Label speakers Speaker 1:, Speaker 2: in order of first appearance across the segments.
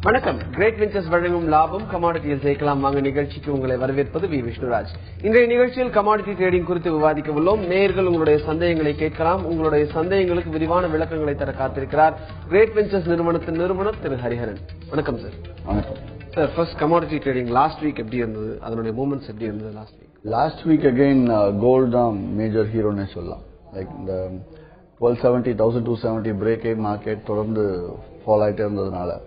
Speaker 1: வணக்கம். Great ventures வழங்கும் லாபம் கமாடிட்டியில் சேர்க்கலாம் வாங்க நிகழ்ச்சிக்கு உங்களை வரவேற்பது வி விஷ்ணுராஜ். இன்றைய நிகழ்ச்சியில் கமாடிட்டி ட்ரேடிங் குறித்து விவாதிக்க உள்ளோம். நேயர்கள் உங்களுடைய சந்தேகங்களை கேட்கலாம். உங்களுடைய சந்தேகங்களுக்கு விரிவான விளக்கங்களை தர காத்திருக்கிறார் கிரேட் வெஞ்சர்ஸ் நிறுவனத்தின் நிறுவனர் திரு ஹரிஹரன். வணக்கம் சார்.
Speaker 2: வணக்கம்
Speaker 1: sir. First commodity trading last week எப்படி இருந்தது, அதனுடைய மூவ்மெண்ட்ஸ் எப்படி இருந்தது
Speaker 2: லாஸ்ட் வீக் அகைன் கோல்ட் தான் மேஜர் ஹீரோன்னு சொல்லலாம். லைக் இந்த 1270 1270 பிரேக் மார்க்கெட் தொடர்ந்து ஃபால் ஆகிட்டே இருந்ததுனால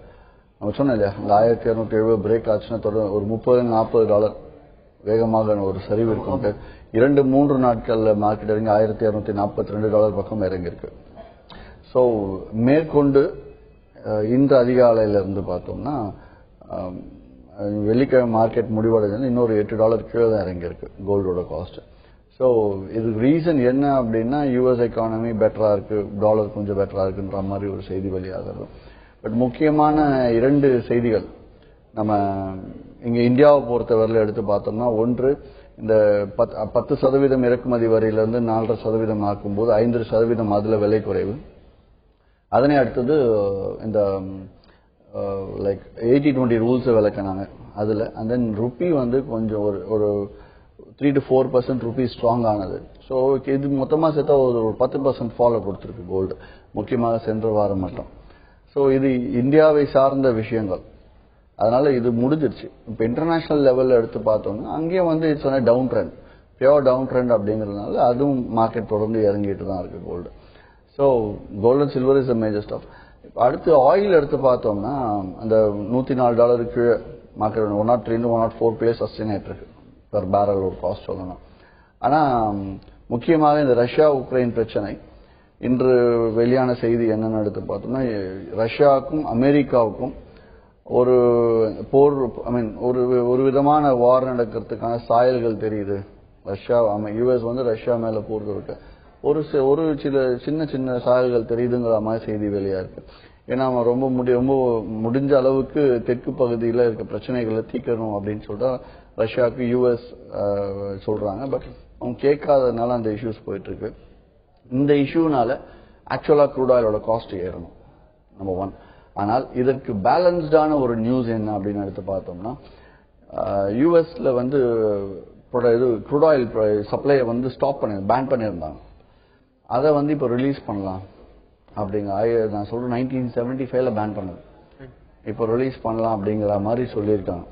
Speaker 2: நம்ம சொன்னோம் இல்லையா, இந்த 1270 பிரேக் ஆச்சுன்னா தொடர்ந்து ஒரு $30-40 வேகமாக ஒரு சரிவு இருக்கும். 2-3 நாட்கள்ல மார்க்கெட் இறங்கி $1242 பக்கம் இறங்கியிருக்கு. ஸோ மேற்கொண்டு இன்று அதிகாலையில இருந்து பார்த்தோம்னா வெள்ளிக்கிழமை மார்க்கெட் முடிவடைஞ்சது இன்னொரு $8 கீழே தான் இறங்கியிருக்கு கோல்டோட காஸ்ட். ஸோ இதுக்கு ரீசன் என்ன அப்படின்னா, யூஎஸ் எக்கானமி பெட்டரா இருக்கு, டாலர் கொஞ்சம் பெட்டரா இருக்குன்ற மாதிரி ஒரு செய்தி வெளியாகிறது. பட் முக்கியமான 2 செய்திகள் நம்ம இங்க இந்தியாவை பொறுத்தவரையில் எடுத்து பார்த்தோம்னா, ஒன்று இந்த 10% இறக்குமதி வரியிலிருந்து 4.5% ஆக்கும்போது 5% அதுல விலை குறைவு. அதனை அடுத்தது இந்த லைக் 80-20 ரூல்ஸ் விளக்கினாங்க அதுல. அண்ட் தென் ருப்பி வந்து கொஞ்சம் ஒரு 3-4% ருப்பி ஸ்ட்ராங் ஆனது. ஸோ இது மொத்தமா சேர்த்தா ஒரு 10% ஃபாலோ கொடுத்துருக்கு கோல்டு, முக்கியமாக சென்ற வாரம் மட்டும். ஸோ இது இந்தியாவை சார்ந்த விஷயங்கள், அதனால இது முடிஞ்சிருச்சு. இப்போ இன்டர்நேஷனல் லெவல்ல எடுத்து பார்த்தோம்னா அங்கேயும் வந்து it's on down trend, pure down trend அப்படிங்கிறதுனால அதுவும் மார்க்கெட் தொடர்ந்து இறங்கிட்டு தான் இருக்கு gold. So gold and silver is a major stock. அடுத்து ஆயில் எடுத்து பார்த்தோம்னா அந்த $104 கீழே மார்க்கெட் 103-104 பிளேஸ் சஸ்டெயின் ஆயிட்டு இருக்கு பெர் பேரல் ஒரு காஸ்ட் சொல்லணும். ஆனா முக்கியமாக இந்த ரஷ்யா உக்ரைன் பிரச்சனை இன்று வெளியான செய்தி என்னன்னு எடுத்து பார்த்தோம்னா, ரஷ்யாவுக்கும் அமெரிக்காவுக்கும் ஒரு போர், ஒரு விதமான வார் நடக்கிறதுக்கான சாயல்கள் தெரியுது. ரஷ்யா யுஎஸ் வந்து ரஷ்யா மேல போர் தொடுக்க ஒரு சில சின்ன சாயல்கள் தெரியுதுங்கிற மாதிரி செய்தி வெளியா இருக்கு. ஏன்னா ரொம்ப முடிஞ்ச அளவுக்கு தெற்கு பகுதியில் இருக்க பிரச்சனைகளை தீர்க்கணும் அப்படின்னு சொல்லிட்டு ரஷ்யாவுக்கு யுஎஸ் சொல்றாங்க. பட் அவங்க கேட்காததுனால அந்த இஷ்யூஸ் போயிட்டு இருக்கு. இந்த இஷ்யூனால ஆக்சுவலா க்ரூட் ஆயிலோட காஸ்ட் ஏறணும், நம்பர் 1. ஆனால் இதற்கு பேலன்ஸ்டான ஒரு நியூஸ் என்ன அப்படின்னு எடுத்து பார்த்தோம்னா, யூஎஸ்ல வந்து க்ரூட் ஆயில் சப்ளையை வந்து பேன் பண்ணியிருந்தாங்க. அதை வந்து இப்போ ரிலீஸ் பண்ணலாம் அப்படிங்க. நான் சொல்றேன் 1975ல பேன் பண்ணது, இப்போ ரிலீஸ் பண்ணலாம் அப்படிங்கிற மாதிரி சொல்லியிருக்காங்க.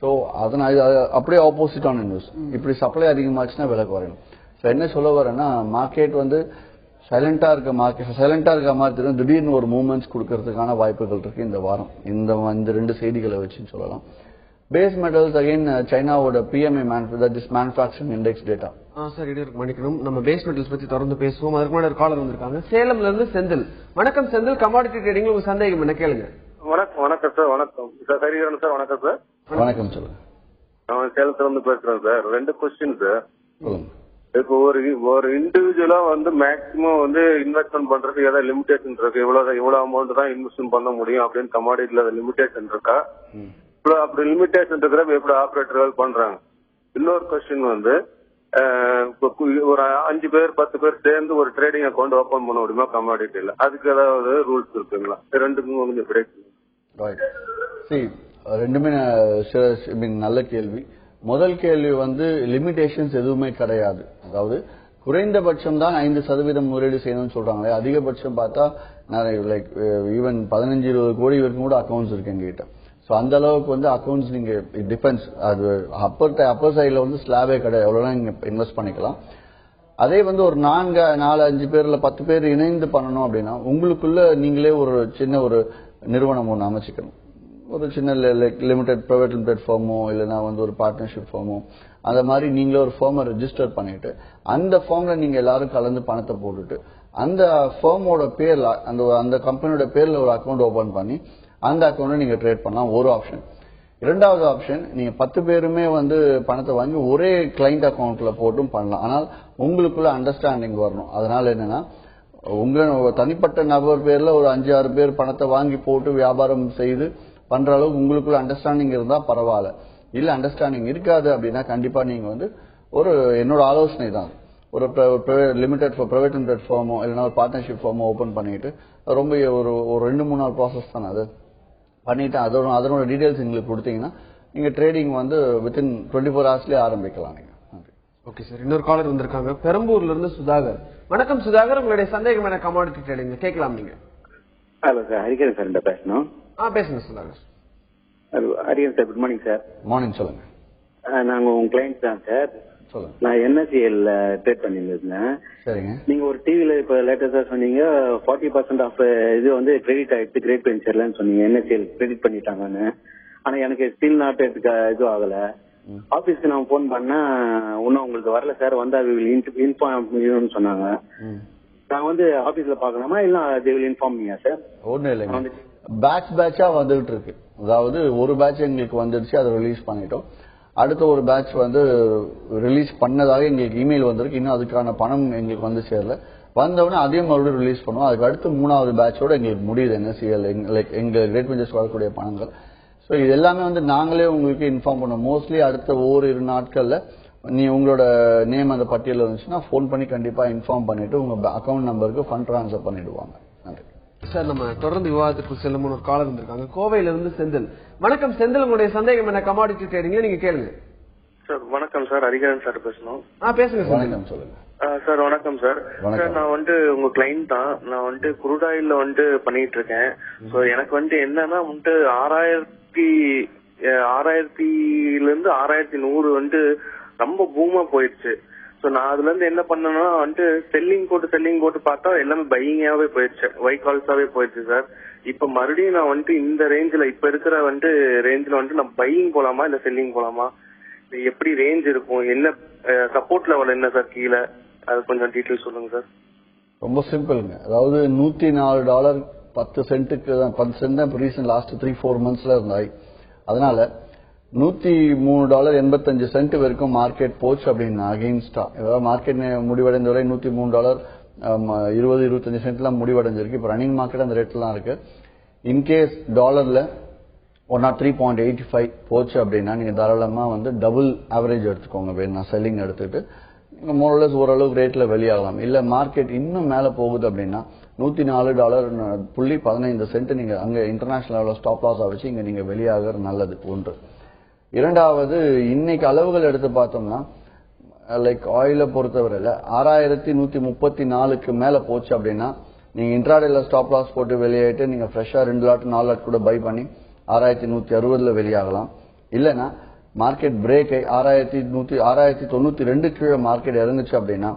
Speaker 2: ஸோ அதனால அப்படியே ஆப்போசிட்டான நியூஸ். இப்படி சப்ளை அதிகமாச்சுன்னா விலை குறையும். ஸோ என்ன சொல்ல வரேன்னா, மார்க்கெட் வந்து சைலண்டா இருக்க மாதிரி தெரியும், திடீர்னு ஒரு மூவ்மெண்ட்ஸ் கொடுக்கறதுக்கான வாய்ப்புகள் இருக்கு இந்த வாரம். இந்த 2 செய்திகளை வச்சுன்னு சொல்லலாம். பேஸ் மெட்டல்ஸ் அகைன் சைனாவோட PMI manufacturing index data.
Speaker 1: Sir இடையூறு மன்னிக்கணும், நம்ம பேஸ் மெட்டல்ஸ் பத்தி தொடர்ந்து பேசுவோம். அதுக்கு முன்னாடி ஒரு காலர் வந்திருக்காங்க சேலம்ல இருந்து செந்தில். வணக்கம் செந்தில், கமாடிட்டி ட்ரேடிங்ல உங்க சந்தேகம் என்ன கேளுங்க.
Speaker 3: வணக்கம் சார். வணக்கம் சார். ஹரிஹரன் சார். வணக்கம் சார்.
Speaker 2: வணக்கம் சொல்லுங்க.
Speaker 3: நான் சேலத்துல இருந்து பேசுறேன் சார். 2 question sir. இப்போ ஒரு இண்டிவிஜுவலா வந்து மேக்சிமம் வந்து இன்வெஸ்ட்மெண்ட் பண்றதுக்கு ஏதாவது லிமிடேஷன் இருக்கு, இவ்வளவு அமௌண்ட் தான் இன்வெஸ்ட்மெண்ட் பண்ண முடியும் அப்படின்னு கமாடிட்டில லிமிடேஷன் இருக்கா? அப்படி லிமிடேஷன் இருக்கிறப்ப எப்படி ஆபரேட்டர்கள் பண்றாங்க? இன்னொரு கொஸ்டின் வந்து ஒரு 5 பேர் 10 பேர் சேர்ந்து ஒரு ட்ரேடிங் அக்கௌண்ட் ஓபன் பண்ண முடியுமா கமாடிட்டில? அதுக்கு ஏதாவது ரூல்ஸ் இருக்குங்களா? 2க்கும் கொஞ்சம் பிரேக்.
Speaker 2: ரெண்டுமே நல்ல கேள்வி. முதல் கேள்வி வந்து லிமிடேஷன்ஸ் எதுவுமே கிடையாது. அதாவது குறைந்தபட்சம் தான் 5% முதலீடு செய்யணும்னு சொல்றாங்களே, அதிகபட்சம் பார்த்தா லைக் ஈவன் 15-20 கோடி வரைக்கும் கூட அக்கௌண்ட்ஸ் இருக்கு எங்ககிட்ட. ஸோ அந்த அளவுக்கு வந்து அக்கௌண்ட்ஸ் நீங்க டிஃபென்ஸ் அது அப்பர் சைட்ல வந்து ஸ்லாபே கிடையாது, எவ்வளவு நீங்க இன்வெஸ்ட் பண்ணிக்கலாம். அதே வந்து ஒரு 4-5 பேர்ல 10 பேர் இணைந்து பண்ணணும் அப்படின்னா உங்களுக்குள்ள நீங்களே ஒரு சின்ன ஒரு நிறுவனம் ஒன்று அமைச்சிக்கணும். ஒரு சின்ன லிமிடெட் பிரைவேட் லிமிடெட் ஃபார்மோ இல்லைன்னா வந்து ஒரு பார்ட்னர்ஷிப் ஃபார்மோ, அந்த மாதிரி நீங்களே ஒரு ஃபார்மை ரெஜிஸ்டர் பண்ணிட்டு அந்த ஃபார்ம்ல நீங்க எல்லாரும் கலந்து பணத்தை போட்டுட்டு அந்த ஃபார்மோட பேர்ல அந்த கம்பெனியோட பேர்ல ஒரு அக்கௌண்ட் ஓபன் பண்ணி அந்த அக்கௌண்ட்டை நீங்க ட்ரேட் பண்ணலாம். ஒரு ஆப்ஷன். இரண்டாவது ஆப்ஷன், நீங்க 10 பேருமே வந்து பணத்தை வாங்கி ஒரே கிளைண்ட் அக்கௌண்ட்ல போட்டும் பண்ணலாம். ஆனால் உங்களுக்குள்ள அண்டர்ஸ்டாண்டிங் வரணும். அதனால என்னன்னா, உங்க தனிப்பட்ட நபர் பேர்ல ஒரு 5-6 பேர் பணத்தை வாங்கி போட்டு வியாபாரம் செய்து பண்ற அளவுக்கு உங்களுக்குள்ள அண்டர்ஸ்டாண்டிங் இருந்தா பரவாயில்ல. இல்ல அண்டர்ஸ்டாண்டிங் இருக்காது அப்படின்னா கண்டிப்பா நீங்க வந்து என்னோட ஆலோசனை தான் ஒரு லிமிடெட் பிரைவேட் லிமிடெட் ஃபார்மோ இல்லைன்னா ஒரு பார்ட்னர்ஷிப் ஃபார்மோ ஓபன் பண்ணிட்டு ரொம்ப ஒரு 2-3 நாள் ப்ராசஸ் தான் அது. பண்ணிட்டு அதனோட டீடைல்ஸ் எங்களுக்கு கொடுத்தீங்கன்னா நீங்க ட்ரேடிங் வந்து வித்தின் 24 ஹவர்ஸ்லயே ஆரம்பிக்கலாம் நீங்க.
Speaker 1: ஓகே சார், இன்னொரு காலர் வந்திருக்காங்க பெரம்பூர்ல இருந்து சுதாகர். வணக்கம் சுதாகர், உங்களுடைய சந்தேகம் என்ன கமாடிட்டி ட்ரேடிங் கேட்கலாம் நீங்க.
Speaker 4: ஹலோ சார், ஹரிகரன் சார் பேசணும்.
Speaker 1: பேசுங்க Sudhakar.
Speaker 4: Hariharan sir, good morning sir.
Speaker 2: Morning சொல்லுங்க.
Speaker 4: நாங்க உங்க கிளைண்ட் தான் சார்.
Speaker 2: சொல்லுங்க.
Speaker 4: நான் NSCL ட்ரேட் பண்ணிருந்தேன்.
Speaker 2: சரிங்க.
Speaker 4: நீங்க ஒரு டிவில இப்ப லேட்டஸ்டா சொன்னீங்க 40% ஆஃப் இது வந்து கிரெடிட் ஆயிடுச்சு கிரேட் வெஞ்சர்லன்னு சொன்னீங்க. NSCL கிரெடிட் பண்ணிட்டாங்கன்னு. ஆனா எனக்கு ஸ்டில் நாட் இது ஆகல. ஆபீஸ்க்கு நான் போன் பண்ணா இன்னும் உங்களுக்கு வரல சார், வந்தா இன்ஃபார்ம் சொன்னாங்க. நான் வந்து ஆபீஸ்ல பாக்கலாமா இல்ல they will inform me sir?
Speaker 2: ஒண்ணும் இல்லைங்க, பேட்சா வந்துட்டு இருக்கு. அதாவது ஒரு பேட்ச் எங்களுக்கு வந்துருச்சு, அதை ரிலீஸ் பண்ணிட்டோம். அடுத்த ஒரு பேட்ச் வந்து ரிலீஸ் பண்ணதாக எங்களுக்கு இமெயில் வந்திருக்கு. இன்னும் அதுக்கான பணம் எங்களுக்கு வந்து சேரல. வந்தவுடனே அதையும் மறுபடியும் ரிலீஸ் பண்ணுவோம். அதுக்கு அடுத்து 3வது பேட்சோட எங்களுக்கு முடியுது NSCL எங்க கிரேட் வெஞ்சர்ஸ் வரக்கூடிய பணங்கள். ஸோ இது எல்லாமே வந்து நாங்களே உங்களுக்கு இன்ஃபார்ம் பண்ணுவோம். மோஸ்ட்லி அடுத்த ஓரிரு நாட்கள்ல நீ உங்களோட நேம் அந்த பட்டியலில் இருந்துச்சுன்னா ஃபோன் பண்ணி கண்டிப்பா இன்ஃபார்ம் பண்ணிட்டு உங்க அக்கௌண்ட் நம்பருக்கு ஃபண்ட் ட்ரான்ஸ்ஃபர் பண்ணிடுவாங்க. நன்றி
Speaker 1: சார். நம்ம தொடர்ந்து விவாதத்துக்கு செல்லும் ஒரு காலர் வந்திருக்காங்க கோவையில இருந்து செந்தில். வணக்கம் செந்தில், உங்களுடைய சந்தேகம் என்ன கமாடிட்டி ட்ரேடிங்ல நீங்க கேளுங்க.
Speaker 3: சார் வணக்கம் சார், ஹரிகரன் சார் பேசணும்.
Speaker 1: பேசுங்க சார்.
Speaker 2: வணக்கம், சொல்லுங்க
Speaker 3: சார். வணக்கம் சார். சார் நான் வந்து உங்க கிளைண்ட் தான். நான் வந்து குரூட் ஆயில்ல வந்து பண்ணிட்டு இருக்கேன். சோ எனக்கு வந்து என்னன்னா வந்து 6000 இருந்து 6100 வந்து ரொம்ப பூமா போயிடுச்சு. சோ நான் அதுல இருந்து என்ன பண்ணேன்னா வந்து செல்லிங் போட்டு பார்த்தா எல்லாமே பையிங்காவே போயிடுச்சு, ஒய் கால்ஸாவே போயிடுச்சு சார். இப்ப மறுபடியும் நான் வந்து இந்த ரேஞ்சில இப்ப இருக்கிற வந்து ரேஞ்சில வந்து நான் பையிங் போலாமா இல்ல செல்லிங் போலாமா, எப்படி ரேஞ்ச் இருக்கும், என்ன சப்போர்ட் லெவல் என்ன சார் கீழே, அது கொஞ்சம் டீட்டெயில் சொல்லுங்க சார்.
Speaker 2: ரொம்ப சிம்பிள்ங்க. அதாவது $104 10 சென்ட்டுக்கு தான் 10 சென்ட் தான் ரீசன் லாஸ்ட் 3-4 மந்த்ஸ்ல இருந்தாய். அதனால $103.85 வரைக்கும் மார்க்கெட் போச்சு அப்படின்னா அகெயின்ஸ்டா, ஏதாவது மார்க்கெட் முடிவடைந்த வரை $103 20-25 சென்ட்லாம் முடிவடைஞ்சிருக்கு. இப்போ ரன்னிங் மார்க்கெட் அந்த ரேட்லாம் இருக்கு. இன்கேஸ் டாலர்ல 103.85 போச்சு அப்படின்னா நீங்க தாராளமா வந்து டபுள் ஆவரேஜ் எடுத்துக்கோங்க. வேணா செல்லிங் எடுத்துட்டு நீங்க மோரலஸ் ஓரளவுக்கு ரேட்ல வெளியாகலாம். இல்ல மார்க்கெட் இன்னும் மேல போகுது அப்படின்னா $104.15 நீங்க அங்க இன்டர்நேஷனல் ஸ்டாப் லாஸ் வச்சு இங்க நீங்க வெளியாக நல்லது. ஒன்று. இரண்டாவது, இன்னைக்கு அளவுகள் எடுத்து பார்த்தோம்னா லைக் ஆயில பொறுத்தவரையில 6134க்கு மேல போச்சு அப்படின்னா நீங்க இன்ட்ராடேல ஸ்டாப் லாஸ் போட்டு வெளியாயிட்டு நீங்க ஃப்ரெஷ்ஷா 2 லாட் 4 லாட் கூட பை பண்ணி 6160 வெளியாகலாம். இல்லைன்னா மார்க்கெட் பிரேக் 6092 கீழே மார்க்கெட் இறங்குச்சு அப்படின்னா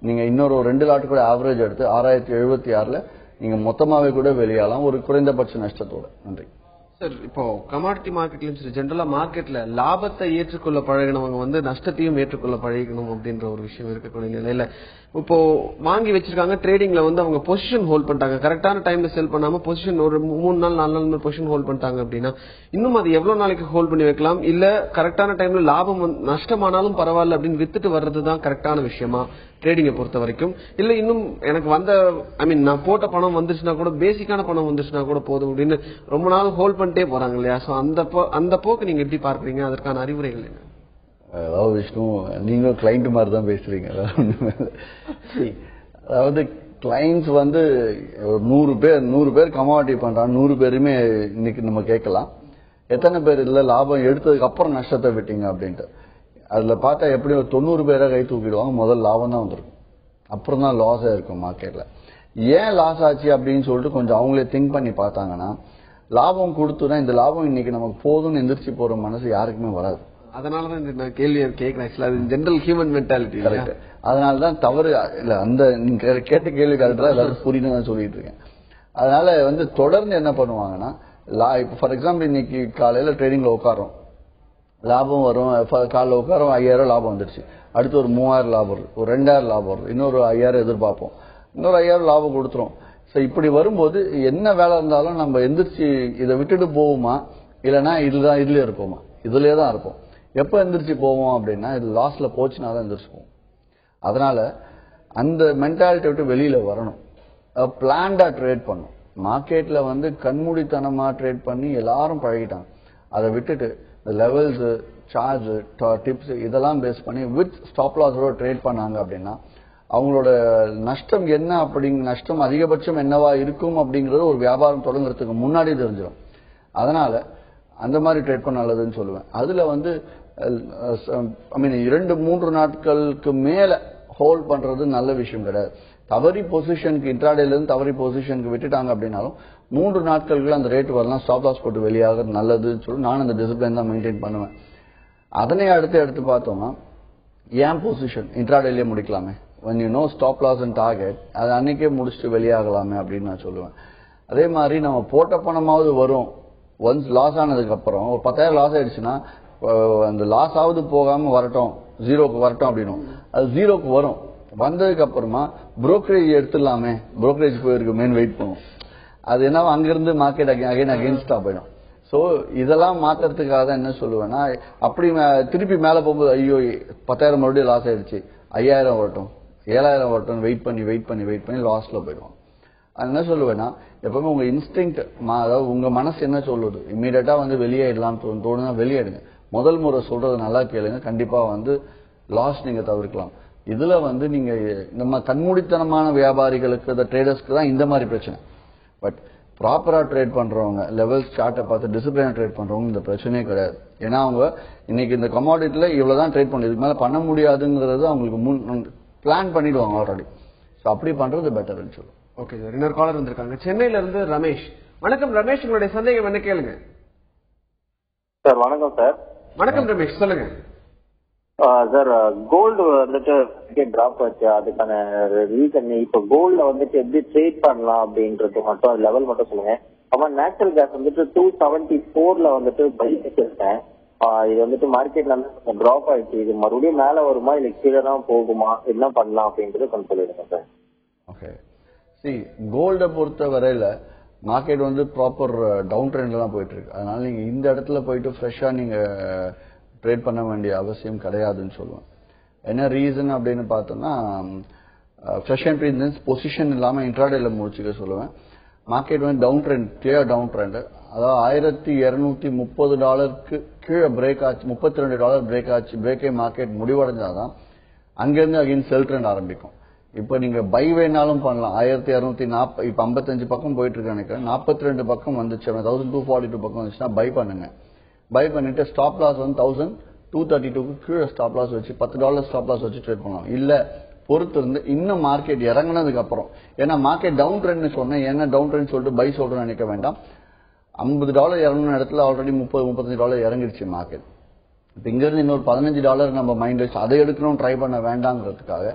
Speaker 2: நீங்க இன்னொரு 2 லாட் கூட ஆவரேஜ் எடுத்து 6076 நீங்க மொத்தமாவே கூட வெளியாகலாம் ஒரு குறைந்தபட்ச நஷ்டத்தோட. நன்றி
Speaker 1: சார். இப்போ கமாடிட்டி மார்க்கெட்லயும் சரி, ஜென்ரலா மார்க்கெட்ல லாபத்தை ஏற்றுக்கொள்ள பழகினவங்க வந்து நஷ்டத்தையும் ஏற்றுக்கொள்ள பழகணும் அப்படின்ற ஒரு விஷயம் இருக்கக்கூடிய நிலையில இப்போ வாங்கி வச்சிருக்காங்க. ட்ரேடிங்ல வந்து அவங்க பொசிஷன் ஹோல்ட் பண்ணிட்டாங்க, கரெக்டான டைம்ல செல் பண்ணாம பொசிஷன் ஒரு 3 நாள் 4 நாள் பொசிஷன் ஹோல்ட் பண்ணிட்டாங்க அப்படின்னா இன்னும் அது எவ்வளவு நாளைக்கு ஹோல்ட் பண்ணி வைக்கலாம், இல்ல கரெக்டான டைம்ல லாபம் நஷ்டமானாலும் பரவாயில்ல அப்படின்னு வித்துட்டு வர்றதுதான் கரெக்டான விஷயமா ட்ரேடிங்கை பொறுத்த வரைக்கும்? இல்ல இன்னும் எனக்கு வந்த நான் போட்ட பணம் வந்துச்சுன்னா கூட பேசிக்கான பணம் வந்துச்சுன்னா கூட போதும் அப்படின்னு ரொம்ப நாள் ஹோல்ட் பண்ணிட்டே போறாங்க இல்லையா? சோ அந்த போக்கு நீங்க எப்படி பார்க்கறீங்க, அதற்கான அறிவுரைகள் என்ன?
Speaker 2: அதாவது விஷ்ணு, நீங்க கிளைண்ட் மாதிரி தான் பேசுறீங்க. அதாவது கிளைண்ட்ஸ் வந்து 100 பேர் கமாடிட்டி பண்றாங்க, 100 பேருமே இன்னைக்கு நம்ம கேட்கலாம் எத்தனை பேர் இதுல லாபம் எடுத்ததுக்கு அப்புறம் நஷ்டத்தை விட்டீங்க அப்படின்ட்டு. அதுல பார்த்தா எப்படி 90 பேரை கை தூக்கிடுவாங்க, முதல் லாபம் தான் வந்துருக்கும், அப்புறம் தான் லாஸ் ஆயிருக்கும் மார்க்கெட்ல. ஏன் லாஸ் ஆச்சு அப்படின்னு சொல்லிட்டு கொஞ்சம் அவங்களே திங்க் பண்ணி பார்த்தாங்கன்னா லாபம் கொடுத்துனா இந்த லாபம் இன்னைக்கு நமக்கு போதும்னு எந்திரிச்சு போற மனசு யாருக்குமே வராது.
Speaker 1: அதனாலதான் இந்த கேள்வியை கேட்கிறேன். General human mentality.
Speaker 2: அதனாலதான் தவறு இல்ல, அந்த கேட்ட கேள்வி கரெக்டா எல்லாரும் புரியுதுன்னு தான் சொல்லிட்டு இருக்கேன். அதனால வந்து தொடர்ந்து என்ன பண்ணுவாங்கன்னா இப்ப ஃபார் எக்ஸாம்பிள் இன்னைக்கு காலையில ட்ரேடிங்ல உட்காரோம், லாபம் வரும், காலைல உட்காரோம் 5000 லாபம் வந்துருச்சு, அடுத்து ஒரு 3000 லாபம் வருது, ஒரு 2000 லாபம் வருது, இன்னொரு 5000 எதிர்பார்ப்போம், இன்னொரு 5000 லாபம் கொடுத்துரும். சோ இப்படி வரும்போது என்ன வேலை இருந்தாலும் நம்ம எந்திரிச்சு இதை விட்டுட்டு போவோமா இல்லைன்னா இதுலயே இருப்போமா? இதுலயே தான் இருப்போம். எப்ப எந்திரிச்சு போவோம் அப்படின்னா இது லாஸ்ல போச்சுன்னா தான் எந்திரிச்சு போவோம். அதனால அந்த மென்டாலிட்டி விட்டு வெளியில வரணும். பிளான்டா ட்ரேட் பண்ணும். மார்க்கெட்ல வந்து கண்மூடித்தனமா ட்ரேட் பண்ணி எல்லாரும் பழகிட்டாங்க. அதை விட்டுட்டு லெவல்ஸ், சார்ஜ், டிப்ஸ் இதெல்லாம் பேஸ் பண்ணி வித் ஸ்டாப் லாஸோட ட்ரேட் பண்ணாங்க அப்படின்னா அவங்களோட நஷ்டம் என்ன நஷ்டம் அதிகபட்சம் என்னவா இருக்கும் அப்படிங்கறது ஒரு வியாபாரம் தொடங்குறதுக்கு முன்னாடி தெரிஞ்சிடும். அதனால அந்த மாதிரி ட்ரேட் பண்ண நல்லதுன்னு சொல்லுவேன். அதுல வந்து ஐ மீன் 2-3 நாட்களுக்கு மேல ஹோல்ட் பண்றது நல்ல விஷயம் கிடையாது. தவறி பொசிஷனுக்கு இன்ட்ராடேல இருந்து தவறி பொசிஷனுக்கு விட்டுட்டாங்க அப்படின்னாலும் 3 நாட்களுக்குள்ள அந்த ரேட் வரலாம் ஸ்டாப் லாஸ் போட்டு வெளியாகிறது நல்லதுன்னு சொல்லி நான் அந்த டிசிப்ளின் தான் மெயின்டைன் பண்ணுவேன். அதனை எடுத்து பார்த்தோம்னா ஏன் position இன்ட்ராடேலயே முடிக்கலாமே, when you know stop loss and target அது அன்னைக்கே முடிச்சுட்டு வெளியாகலாமே அப்படின்னு நான் சொல்லுவேன். அதே மாதிரி நம்ம போட்ட பணமாவது வரும். ஒன்ஸ் லாஸ் ஆனதுக்கு அப்புறம் ஒரு 10,000 லாஸ் ஆயிடுச்சுன்னா அந்த லாஸ் ஆவது போகாம வரட்டும், ஜீரோக்கு வரட்டும் அப்படின்னும். அது ஜீரோக்கு வரும். வந்ததுக்கு அப்புறமா புரோக்கரேஜ் எடுத்துடலாமே, புரோக்கரேஜ் போயிருக்குமேன்னு வெயிட் பண்ணும். அது என்ன அங்கிருந்து மார்க்கெட் அகைன்ஸ்டா போயிடும். சோ இதெல்லாம் மாத்துறதுக்காக தான் என்ன சொல்லுவேன்னா, அப்படி திருப்பி மேல போகும்போது ஐயோ 10,000 மறுபடியும் லாஸ் ஆயிடுச்சு, 5,000 வரட்டும் 7,000 வரட்டும் வெயிட் பண்ணி லாஸ்ல போயிடுவோம். அது என்ன சொல்லுவேன்னா, எப்பவுமே உங்க இன்ஸ்டிங்க்ட் அதாவது உங்க மனசு என்ன சொல்லுது, இமீடியட்டா வந்து வெளியேடலாம் தோணுனா வெளியேடுங்க. முதல் முறை சொல்றது நல்லா கேளுங்க, கண்டிப்பா வந்து லாஸ் நீங்க தவிர்க்கலாம். இதுல வந்து நீங்க நம்ம கண்மூடித்தனமான வியாபாரிகளுக்கு ட்ரேடர்ஸ்க்கு தான் இந்த மாதிரி பிரச்சனை. பட் ப்ராப்பரா ட்ரேட் பண்றவங்க லெவல்ஸ் சார்ட்டை பார்த்து டிசிப்ளினா ட்ரேட் பண்றவங்க இந்த பிரச்சனையே கிடையாது. ஏன்னா அவங்க இன்னைக்கு இந்த கமாடிட்டில இவ்வளவுதான் ட்ரேட் பண்ணி இதுக்கு மேல பண்ண முடியாதுங்கிறது அவங்களுக்கு பிளான் பண்ணிடுவாங்க ஆல்ரெடி. ஸோ அப்படி பண்றது பெட்டர்னு சொல்லுவோம்.
Speaker 1: ஓகே சார், இன்னொரு காலர் வந்திருக்காங்க சென்னையில இருந்து ரமேஷ். வணக்கம் ரமேஷ், உங்களுடைய சந்தேகம் என்ன கேளுங்க.
Speaker 4: சார் வணக்கம் சார்.
Speaker 1: வணக்கம் ரமேஷ், சொல்லுங்க.
Speaker 4: சார் கோல்டு வந்துட்டு டிராப் ஆச்சு, அதுக்கான ரீசன் இப்ப கோல்ட்ல வந்துட்டு எப்படி ட்ரேட் பண்ணலாம் அப்படின்றது மட்டும் லெவல் மட்டும் சொல்லுங்க. அப்புறம் நேச்சுரல் கேஸ் வந்துட்டு 274 வந்துட்டு பை வச்சிருக்கேன். இது வந்துட்டு மார்க்கெட்ல வந்து டிராப் ஆயிடுச்சு, இது மறுபடியும் மேல வருமா இல்ல கீழே தான் போகுமா, என்ன பண்ணலாம் அப்படின்றது கொஞ்சம் சொல்லிடுங்க சார்.
Speaker 2: ஓகே, கோல்ட பொறுத்த வரையில மார்க்கெட் வந்து ப்ராப்பர் டவுன் ட்ரெண்ட்ல தான் போயிட்டு இருக்கு. அதனால நீங்க இந்த இடத்துல போயிட்டு ஃப்ரெஷ்ஷா நீங்க ட்ரேட் பண்ண வேண்டிய அவசியம் கிடையாதுன்னு சொல்லுவேன். என்ன ரீசன் அப்படின்னு பார்த்தோம்னா, ஃப்ரெஷ் அண்ட் ட்ரேட் பொசிஷன் இல்லாம இன்ட்ராடேல முடிச்சுக்க சொல்லுவேன். மார்க்கெட் வந்து down trend, clear down trend. அதாவது $1,230 கீழே பிரேக் ஆச்சு, $32 பிரேக் ஆச்சு. பிரேக்கே மார்க்கெட் முடிவடைஞ்சாதான் அங்கிருந்து அகைன் செல் ட்ரெண்ட் ஆரம்பிக்கும். இப்ப நீங்க பை வேணாலும் பண்ணலாம். 1240 இப்ப 55 பக்கம் போயிட்டு இருக்கு நினைக்கிறேன். 42 பக்கம் வந்துச்சு, 1242 பக்கம் வந்துச்சுன்னா பை பண்ணுங்க. பை பண்ணிட்டு ஸ்டாப் லாஸ் வந்து 1232 கீழே ஸ்டாப் லாஸ் வச்சு $10 ஸ்டாப் லாஸ் வச்சு ட்ரேட் பண்ணலாம். இல்ல பொறுத்து இருந்து இன்னும் மார்க்கெட் இறங்கினதுக்கு அப்புறம், ஏன்னா மார்க்கெட் டவுன் ட்ரெண்ட் சொன்னேன், என்ன டவுன் ட்ரெண்ட் சொல்லிட்டு பை சொல்றேன்னு நினைக்க வேண்டாம். $50 இறங்கின இடத்துல ஆல்ரெடி $30-35 இறங்கிடுச்சு மார்க்கெட். இப்ப இங்க இருந்து இன்னொரு $15 நம்ம மைண்ட் வச்சு அதை எடுக்கணும் ட்ரை பண்ண வேண்டாங்கிறதுக்காக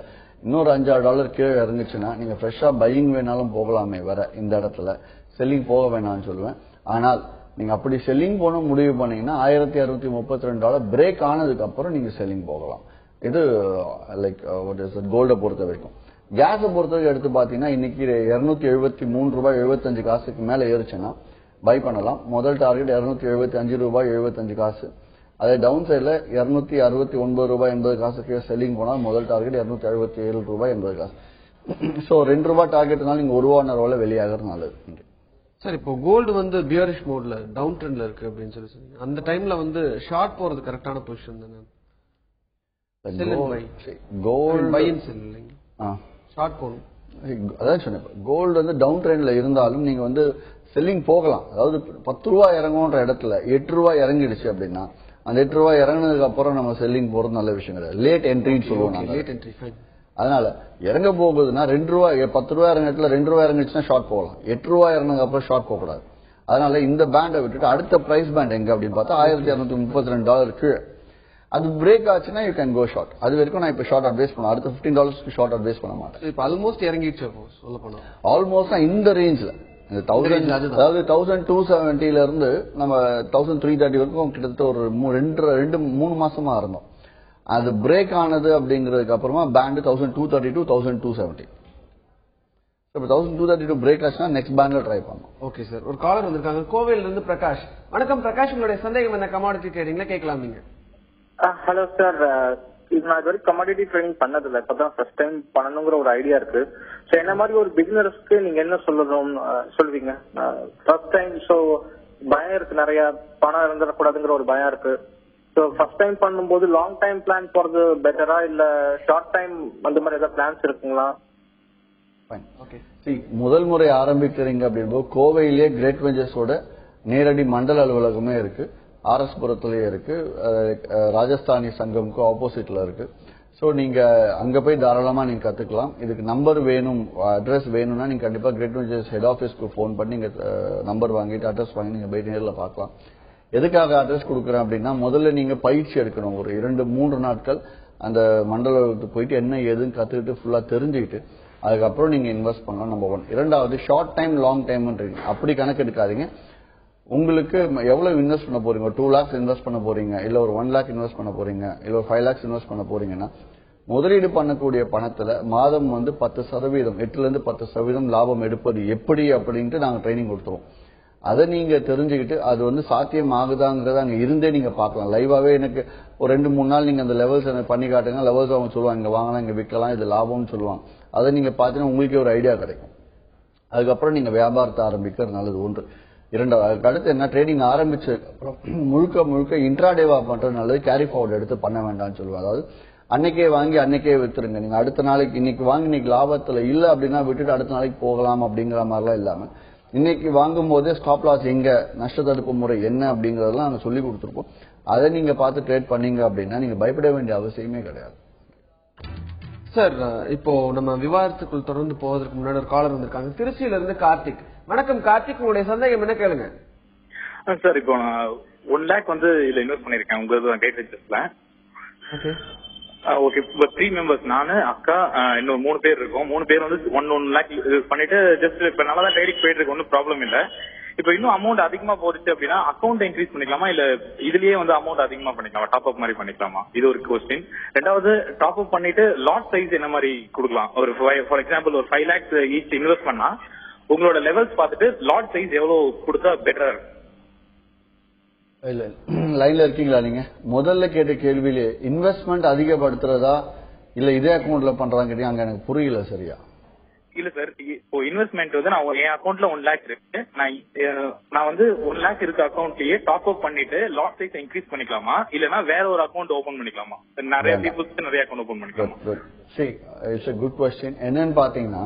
Speaker 2: இன்னொரு $5-6 கீழே இறங்குச்சுன்னா நீங்க ஃப்ரெஷ்ஷா பையிங் வேணாலும் போகலாமே, வர இந்த இடத்துல செல்லிங் போக வேணாம்னு சொல்லுவேன். ஆனால் நீங்க அப்படி செல்லிங் போன முடிவு பண்ணீங்கன்னா $1,632 பிரேக் ஆனதுக்கு அப்புறம் நீங்க செல்லிங் போகலாம். இது லைக் கோல்ட பொறுத்த வரைக்கும். கேஸை பொறுத்த வரைக்கும் எடுத்து பாத்தீங்கன்னா இன்னைக்கு $273.75 மேல ஏறுச்சுன்னா பை பண்ணலாம். முதல் டார்கெட் $275.75. அதே டவுன் சைட்ல $269.80 செல்லிங் போனா முதல் டார்கெட் $277.80. சோ $2 டார்கெட்னால நீங்க $1.5 வெளியாகிறது நல்லது.
Speaker 1: சார், இப்போ கோல்டு வந்து பியரிஷ் மோட்ல டவுன் ட்ரெண்ட்ல இருக்கு அப்படின்னு சொல்லி சொன்னீங்க. அந்த டைம்ல வந்து ஷார்ட் போறது கரெக்டான பொசிஷன் தானே? கோல்டு பை அண்ட் செல் இல்லைங்க, ஷார்ட் போகணும்.
Speaker 2: அதான் சொன்னேன், கோல்டு வந்து டவுன் ட்ரெண்ட்ல இருந்தாலும் நீங்க வந்து செல்லிங் போகலாம். அதாவது $10 இறங்குன்ற இடத்துல $8 இறங்கிடுச்சு அப்படின்னா அந்த $8 இறங்கினதுக்கு அப்புறம் நம்ம செல்லிங் போறது நல்ல விஷயம் கிடையாது. லேட் என்ட்ரின்னு சொல்லுவோம்.
Speaker 1: Late entry fine.
Speaker 2: அதனால இறங்க போகுதுன்னா $2 $10 இறங்கின இடத்துல $2 இறங்கிடுச்சுன்னா ஷார்ட் போகலாம். $8 இறங்கினதுக்கு அப்புறம் ஷார்ட் போக கூடாது. அதனால இந்த பேண்டை விட்டுட்டு அடுத்த பிரைஸ் பேண்ட் எங்க அப்படின்னு பார்த்தா $1,232 கீழே அது பிரேக் ஆச்சுன்னா யூ கேன் கோ ஷார்ட். அது வரைக்கும் நான் இப்ப ஷார்ட் அட்வைஸ் பண்ணுவேன். அடுத்த $15 ஷார்ட் அட்வைஸ் பண்ண மாட்டேன்.
Speaker 1: இப்ப ஆல்மோஸ்ட் இறங்கிடுச்சு. சொல்ல போனா
Speaker 2: ஆல்மோஸ்ட் இந்த ரேஞ்ச்ல அதாவது 1270 இருந்து நம்ம 1330 வரைக்கும் கிட்டத்தட்ட ஒரு 2-3 மாசமா இருந்தோம். அது பிரேக் ஆனது அப்படிங்கிறதுக்கு அப்புறமா பேண்ட் 1232 1270. இப்ப 1232 பிரேக் ஆச்சுன்னா நெக்ஸ்ட் பேண்ட்ல ட்ரை பண்ணணும்.
Speaker 1: ஓகே சார், ஒரு காலர் வந்திருக்காங்க கோவையில இருந்து பிரகாஷ். வணக்கம் பிரகாஷ், உங்களுடைய சந்தேகம் என்ன கமாடிட்டி ட்ரேடிங்ல கேட்கலாம் நீங்க.
Speaker 4: ஹலோ சார், இது நான் இது வரைக்கும் கமாடிட்டி ட்ரேடிங் பண்ணதில்லை, இப்பதான் ஃபர்ஸ்ட் டைம் பண்ணணுங்கிற ஒரு ஐடியா இருக்கு. ஸோ என்ன மாதிரி ஒரு பிகினர்ஸ்க்கு நீங்க என்ன சொல்லுவீங்க? ஃபர்ஸ்ட் டைம், ஸோ பயம் இருக்கு, நிறைய பணம் இருந்துடக்கூடாதுங்கிற ஒரு பயம் இருக்கு. ஸோ ஃபர்ஸ்ட் டைம் பண்ணும்போது லாங் டைம் பிளான் போறது பெட்டரா இல்ல ஷார்ட் டைம் அந்த மாதிரி ஏதாவது பிளான்ஸ் இருக்குங்களா?
Speaker 2: முதல் முறை ஆரம்பிக்கிறீங்க அப்படின்போது கோவையிலேயே கிரேட் வெஞ்சர்ஸோட நேரடி மண்டல அலுவலகமே இருக்கு, RS புரத்திலேயே இருக்கு, ராஜஸ்தானி சங்கம்க்கு ஆப்போசிட்ல இருக்கு. ஸோ நீங்க அங்க போய் தாராளமா நீங்க கத்துக்கலாம். இதுக்கு நம்பர் வேணும், அட்ரஸ் வேணும்னா நீங்க கண்டிப்பா கிரேட் வெஞ்சர்ஸ் ஹெட் ஆஃபீஸ்க்கு ஃபோன் பண்ணி நீங்க நம்பர் வாங்கிட்டு அட்ரஸ் வாங்கி நீங்க போய் நேரில் பார்க்கலாம். எதுக்காக அட்ரஸ் கொடுக்குறேன் அப்படின்னா, முதல்ல நீங்க பயிற்சி எடுக்கணும். ஒரு 2-3 நாட்கள் அந்த மண்டலத்துக்கு போயிட்டு என்ன ஏதுன்னு கத்துக்கிட்டு ஃபுல்லா தெரிஞ்சுக்கிட்டு அதுக்கப்புறம் நீங்க இன்வெஸ்ட் பண்ணலாம். நம்பர் 1. இரண்டாவது, ஷார்ட் டைம் லாங் டைம்ன்றீங்க, அப்படி கணக்கு எடுக்காதீங்க. உங்களுக்கு எவ்வளவு இன்வெஸ்ட் பண்ண போறீங்க, 2 lakhs இன்வெஸ்ட் பண்ண போறீங்க, இல்ல ஒரு 1 lakh இன்வெஸ்ட் பண்ண போறீங்க, இல்ல ஒரு 5 lakhs இன்வெஸ்ட் பண்ண போறீங்கன்னா, முதலீடு பண்ணக்கூடிய பணத்துல மாதம் 10%, 8% 10% லாபம் எடுப்பது எப்படி அப்படின்ட்டு நாங்க ட்ரைனிங் கொடுத்துருவோம். அதை நீங்க தெரிஞ்சுக்கிட்டு அது சாத்தியம் ஆகுதாங்கிறத அங்க இருந்தே நீங்க பார்க்கலாம். லைவாவே எனக்கு ஒரு 2-3 நாள் நீங்க அந்த லெவல்ஸ் எனக்கு பண்ணி காட்டுங்க, லெவல்ஸ் அவங்க சொல்லுவாங்க இங்க வாங்கலாம் இங்க விற்கலாம் இது லாபம்னு சொல்லுவாங்க. அதை நீங்க பாத்தீங்கன்னா உங்களுக்கே ஒரு ஐடியா கிடைக்கும். அதுக்கப்புறம் நீங்க வியாபாரத்தை ஆரம்பிக்கிறது நல்லது. 1. 2. அடுத்து என்ன, ட்ரேடிங் ஆரம்பிச்சதுக்கு அப்புறம் முழுக்க இன்ட்ராடேவா பண்றது நல்லது. கேரி ஃபார்வர்ட் எடுத்து பண்ண வேண்டாம்னு சொல்லுவாங்க. அதாவது அன்னைக்கே வாங்கி அன்னைக்கே வித்துருங்க. நீங்க அடுத்த நாளைக்கு இன்னைக்கு வாங்கி இன்னைக்கு லாபத்துல இல்ல அப்படின்னா விட்டுட்டு அடுத்த நாளைக்கு போகலாம் அப்படிங்கிற மாதிரிலாம் இல்லாம, இன்னைக்கு வாங்கும் போதே ஸ்டாப் லாஸ் எங்க, நஷ்ட தடுப்பு முறை என்ன அப்படிங்கறதெல்லாம் நாங்க சொல்லி கொடுத்துருப்போம். அதை நீங்க பார்த்து ட்ரேட் பண்ணீங்க அப்படின்னா நீங்க பயப்பட வேண்டிய அவசியமே கிடையாது.
Speaker 1: சார், இப்போ நம்ம விவாதத்துக்குள் தொடர்ந்து போவதற்கு முன்னாடி ஒரு காலர் வந்திருக்காங்க, திருச்சியில இருந்து கார்த்திக். வணக்கம் கார்த்திக், உங்களுடைய சந்தேகம் என்ன கேளுங்க.
Speaker 5: சார், இப்போ நான் 1 lakh இதுல இன்வெஸ்ட் பண்ணிருக்கேன் உங்க கிரேட் வெஞ்சர்ஸ்ல. ஓகே, இப்போ 3 members, நானு, அக்கா, இன்னும் 3 பேர் இருக்கோம். 3 பேர் 1 lakh பண்ணிட்டு ஜஸ்ட் இப்ப நல்லா தான் ட்ரேடிங் போயிட்டு இருக்கு, ஒன்னும் ப்ராப்ளம் இல்ல. இப்போ இன்னும் அமௌண்ட் அதிகமா போடுச்சு அப்படின்னா அக்கௌண்ட் இன்க்ரீஸ் பண்ணிக்கலாமா, இல்ல இதுலயே அமௌண்ட் அதிகமா பண்ணிக்கலாமா, டாப் அப் மாதிரி பண்ணிக்கலாமா? இது ஒரு கொஸ்டின். ரெண்டாவது, டாப் அப் பண்ணிட்டு லாட் சைஸ் என்ன மாதிரி கொடுக்கலாம்? ஒரு ஃபார் எக்ஸாம்பிள் ஒரு 5 lakhs ஈச் இன்வெஸ்ட் பண்ணா உங்களோட லெவல்ஸ் பார்த்துட்டு லாட் சைஸ் எவ்வளவு கொடுத்தா பெட்டரா இருக்கும்?
Speaker 2: இல்ல, லைன்ல இருக்கீங்களா நீங்க? முதல்ல கேட்ட கேள்வியிலே இன்வெஸ்ட்மெண்ட் அதிகப்படுத்துறதா இல்ல இதே அக்கௌண்ட்ல பண்றாங்க கேட்டீங்க, அங்க எனக்கு புரியல சரியா.
Speaker 5: இல்ல சார், இப்போ இன்வெஸ்ட்மெண்ட் நான் என் அக்கௌண்ட்ல 1 lakh இருக்கு, நான் 1 lakh இருக்க அக்கௌண்ட்லயே டாப் அப் பண்ணிட்டு லாட் சைஸ் இன்க்ரீஸ் பண்ணிக்கலாமா, இல்லனா வேற ஒரு அக்கௌண்ட் ஓபன் பண்ணிக்கலாமா? நிறைய பீப்புள்ஸ்க்கு நிறைய அக்கௌண்ட் ஓபன் பண்ணிக்கலாமா?
Speaker 2: சரி, இட்ஸ் a good question. என்னன்னு பாத்தீங்கன்னா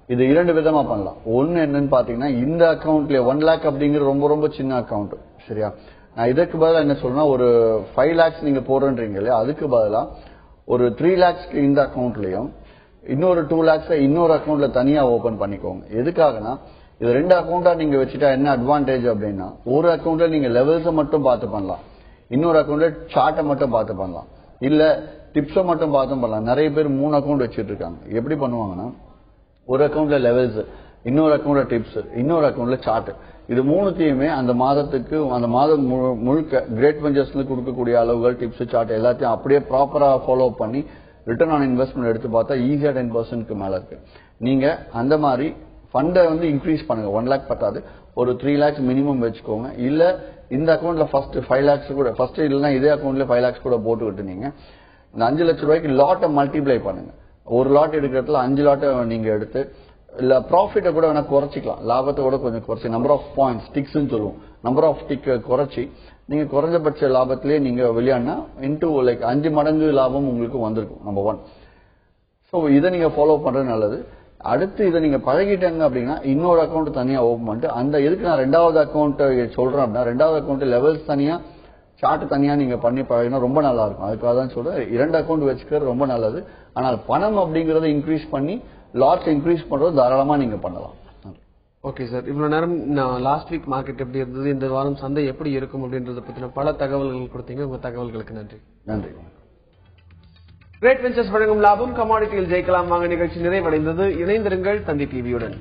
Speaker 2: இது 2 விதமா பண்ணலாம். ஒன்னு என்னன்னு பாத்தீங்கன்னா, இந்த அக்கௌண்ட்ல 1 lakh அப்படிங்கிறது ரொம்ப ரொம்ப சின்ன அக்கௌண்ட், சரியா? நான் இதுக்கு பதிலா என்ன சொல்றேன்னா, ஒரு 5 lakhs நீங்க போடுறீங்க இல்லையா, அதுக்கு பதிலா ஒரு 3 lakhs இந்த அக்கௌண்ட்லயும் இன்னொரு 2 lakhs இன்னொரு அக்கௌண்ட்ல தனியா ஓபன் பண்ணிக்கோங்க. எதுக்காகனா, இது 2 அக்கௌண்டா நீங்க வச்சுட்டா என்ன அட்வான்டேஜ் அப்படின்னா, ஒரு அக்கௌண்ட்ல நீங்க லெவல்ஸை மட்டும் பார்த்து பண்ணலாம், இன்னொரு அக்கௌண்ட்ல சார்ட்டை மட்டும் பார்த்து பண்ணலாம், இல்ல டிப்ஸை மட்டும் பார்த்து பண்ணலாம். நிறைய பேர் 3 அக்கௌண்ட் வச்சிட்டு இருக்காங்க. எப்படி பண்ணுவாங்கன்னா, ஒரு அக்கௌண்ட்ல லெவல்ஸ், இன்னொரு அக்கௌண்ட்ல டிப்ஸ், இன்னொரு அக்கௌண்ட்ல சார்ட். இது மூணுத்தையுமே அந்த மாதத்துக்கு அந்த மாதம் முழுக்க கிரேட் வெஞ்சர்ஸ்ல கொடுக்கக்கூடிய அளவுகள், டிப்ஸ், சார்ட் எல்லாத்தையும் அப்படியே ப்ராப்பரா ஃபாலோ பண்ணி ரிட்டர்ன் ஆன் இன்வெஸ்ட்மெண்ட் எடுத்து பார்த்தா ஈஸியா 10%க்கு மேல இருக்கு. நீங்க அந்த மாதிரி ஃபண்டை இன்க்ரீஸ் பண்ணுங்க. 1 lakh பத்தாது, ஒரு 3 lakhs மினிமம் வச்சுக்கோங்க. இல்ல இந்த அக்கௌண்ட்ல ஃபர்ஸ்ட் 5 lakhs கூட ஃபர்ஸ்ட், இல்லைன்னா இதே அக்கௌண்ட்ல 5 lakhs கூட போட்டுக்கிட்டு நீங்க இந்த 5 லட்சம் ரூபாய்க்கு லாட்டை மல்டிப்ளை பண்ணுங்க. ஒரு லாட் எடுக்கிறதுல 5 லாட்டை நீங்க எடுத்து, இல்ல ப்ராஃபிட்டை கூட வேணா குறைச்சிக்கலாம், லாபத்தை கூட கொஞ்சம் குறைச்சி, நம்பர் ஆஃப் பாயிண்ட்ஸ், டிக்ஸ் சொல்லுவோம், நம்பர் ஆஃப் டிக் குறைச்சி நீங்க குறைஞ்சபட்ச லாபத்திலேயே நீங்க வெளியானா இன்டூ 5 மடங்கு லாபம் உங்களுக்கு வந்திருக்கும். நம்பர் 1. ஸோ இதை நீங்க ஃபாலோ பண்றது நல்லது. அடுத்து இதை நீங்க பழகிட்டாங்க அப்படின்னா இன்னொரு அக்கௌண்ட் தனியா ஓபன் பண்ணிட்டு, அந்த எதுக்கு நான் 2வது அக்கௌண்ட் சொல்றேன் அப்படின்னா, 2வது அக்கௌண்ட் லெவல்ஸ் தனியா சார்ட் தனியா நீங்க பண்ணி பழகினா ரொம்ப நல்லா இருக்கும். அதுக்காக தான் சொல்றேன், 2 அக்கௌண்ட் வச்சுக்கிறது ரொம்ப நல்லது. ஆனால் பணம் அப்படிங்கறத இன்க்ரீஸ் பண்ணி லாட்ஸ் இன்க்ரீஸ் பண்றது தாராளமா நீங்க பண்ணலாம்.
Speaker 1: ஓகே சார், இவ்வளவு நேரம் லாஸ்ட் வீக் மார்க்கெட் எப்படி இருந்தது, இந்த வாரம் சந்தை எப்படி இருக்கும் அப்படின்றத பத்தின பல தகவல்கள் கொடுத்தீங்க. உங்க தகவல்களுக்கு நன்றி.
Speaker 2: நன்றி.
Speaker 1: கிரேட் வெஞ்சர்ஸ் வழங்கும் லாபம் கமாடிட்டியில் ஜெயிக்கலாம் வாங்க நிகழ்ச்சி நிறைவடைந்தது. இணைந்திருங்கள் தந்தி டிவியுடன்.